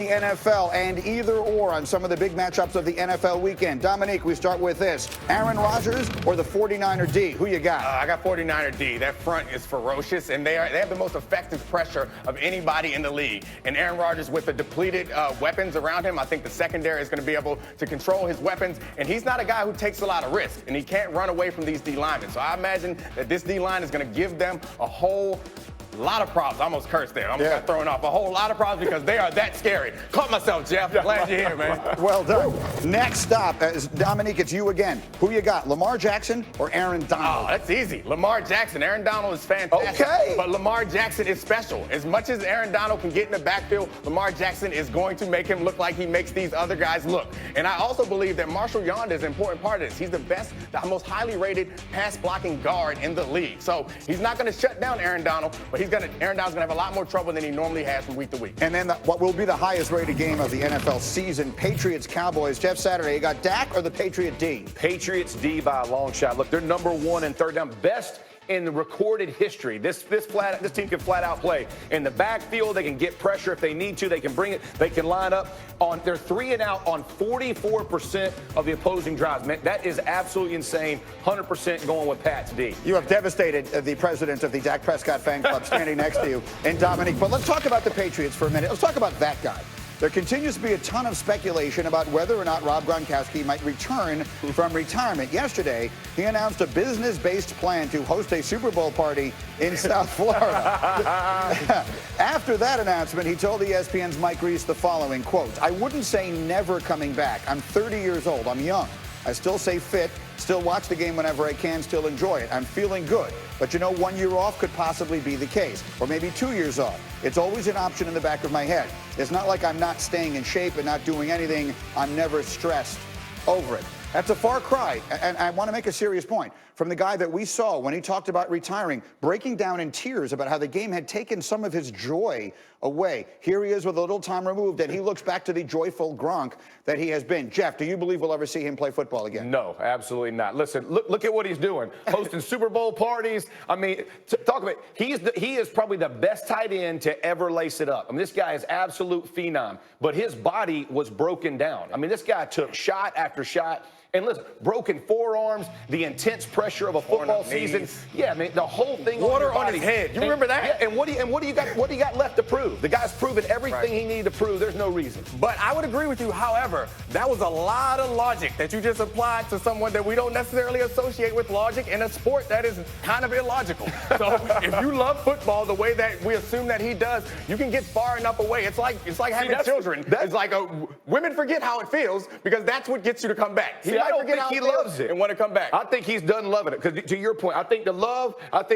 The NFL and either or on some of the big matchups of the NFL weekend. Dominique, we start with this. Aaron Rodgers or the 49er D? Who you got? I got 49er D. That front is ferocious, and they have the most effective pressure of anybody in the league. And Aaron Rodgers, with the depleted weapons around him, I think the secondary is going to be able to control his weapons. And he's not a guy who takes a lot of risk, and he can't run away from these D linemen. So I imagine that this D line is going to give them a whole lot of problems. I almost cursed there. I almost got thrown off. A whole lot of problems because they are that scary. Caught myself, Jeff. Glad you're here, man. Well done. Next up, Dominique, it's you again. Who you got, Lamar Jackson or Aaron Donald? Oh, that's easy. Lamar Jackson. Aaron Donald is fantastic. Okay. But Lamar Jackson is special. As much as Aaron Donald can get in the backfield, Lamar Jackson is going to make him look like he makes these other guys look. And I also believe that Marshall Yonder is an important part of this. He's the best, the most highly rated pass blocking guard in the league. So he's not going to shut down Aaron Donald, but Aaron Donald's going to have a lot more trouble than he normally has from week to week. And then what will be the highest rated game of the NFL season, Patriots-Cowboys. Jeff, Saturday, you got Dak or the Patriot D? Patriots D by a long shot. Look, they're number one and third down. Best in the recorded history. This team can flat out play. In the backfield, they can get pressure if they need to. They can bring it. They can line up. They're 3 and out on 44% of the opposing drives. Man, that is absolutely insane. 100% going with Pat's D. You have devastated the president of the Dak Prescott fan club standing next to you, and Dominique. But let's talk about the Patriots for a minute. Let's talk about that guy. There continues to be a ton of speculation about whether or not Rob Gronkowski might return from retirement. Yesterday, he announced a business-based plan to host a Super Bowl party in South Florida. After that announcement, he told ESPN's Mike Reese the following, quote, "I wouldn't say never coming back. I'm 30 years old. I'm young. I still stay fit, still watch the game whenever I can, still enjoy it. I'm feeling good. But 1 year off could possibly be the case, or maybe 2 years off. It's always an option in the back of my head. It's not like I'm not staying in shape and not doing anything. I'm never stressed over it." That's a far cry, and I want to make a serious point from the guy that we saw when he talked about retiring, breaking down in tears about how the game had taken some of his joy away. Here he is with a little time removed, and he looks back to the joyful Gronk that he has been. Jeff, do you believe we'll ever see him play football again? No, absolutely not. Listen, look at what he's doing. Hosting Super Bowl parties. I mean, talk about it. He is probably the best tight end to ever lace it up. I mean, this guy is absolute phenom, but his body was broken down. I mean, this guy took shot after shot. And listen, broken forearms, the intense pressure of a football season. Yeah, I mean, the whole thing. Water on his head. You remember that? Yeah, and what do you got left to prove? The guy's proven everything he needed to prove. There's no reason. But I would agree with you. However, that was a lot of logic that you just applied to someone that we don't necessarily associate with logic in a sport that is kind of illogical. So if you love football the way that we assume that he does, you can get far enough away. It's like having children. It's like women forget how it feels because that's what gets you to come back. I don't think he loves it and want to come back. I think he's done loving it. Because to your point, I think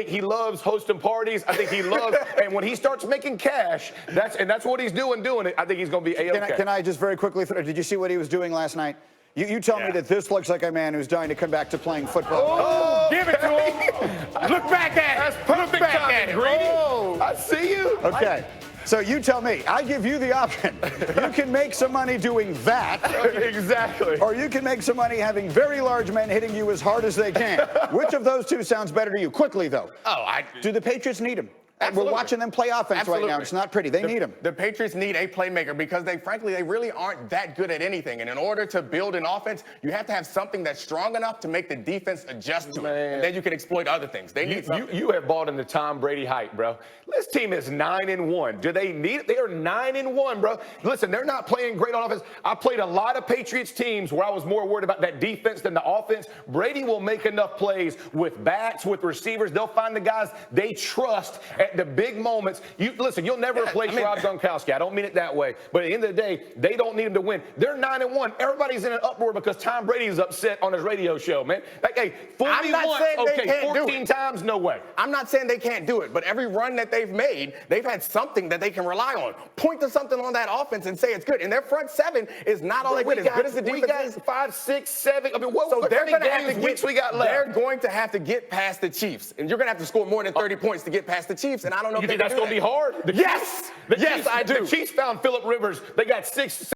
he loves hosting parties. I think he loves, and when he starts making cash, that's what he's doing it. I think he's going to be A-okay. Can I just very quickly, did you see what he was doing last night? You tell me that this looks like a man who's dying to come back to playing football. Oh, give it to him. Look back at it. That's perfect timing, Greedy. Oh, I see you. Okay. So you tell me. I give you the option. You can make some money doing that. Exactly. Or you can make some money having very large men hitting you as hard as they can. Which of those two sounds better to you? Quickly, though. Do the Patriots need him? Absolutely. We're watching them play offense right now. It's not pretty. They need him. The Patriots need a playmaker because they really aren't that good at anything. And in order to build an offense, you have to have something that's strong enough to make the defense adjust to it. And then you can exploit other things. They need something. You have bought into Tom Brady hype, bro. This team is 9-1. Do they need it? They are 9-1, bro. Listen, they're not playing great on offense. I played a lot of Patriots teams where I was more worried about that defense than the offense. Brady will make enough plays with backs, with receivers. They'll find the guys they trust at the big moments. You'll never replace Rob Gronkowski. I don't mean it that way. But at the end of the day, they don't need him to win. They're 9-1. Everybody's in an uproar because Tom Brady is upset on his radio show, man. Like, hey, I'm not saying they can't 14 times, no way. I'm not saying they can't do it, but every run that they've made, they've had something that they can rely on. Point to something on that offense and say it's good. And their front seven is not all that good. As good as the defense is. We got 5, 6, 7. I mean, so they're going to have to weeks we got left. They're going to have to get past the Chiefs, and you're going to have to score more than 30 points to get past the Chiefs. And I don't know if that's going to be hard. Yes, I do. The Chiefs found Phillip Rivers. They got 6.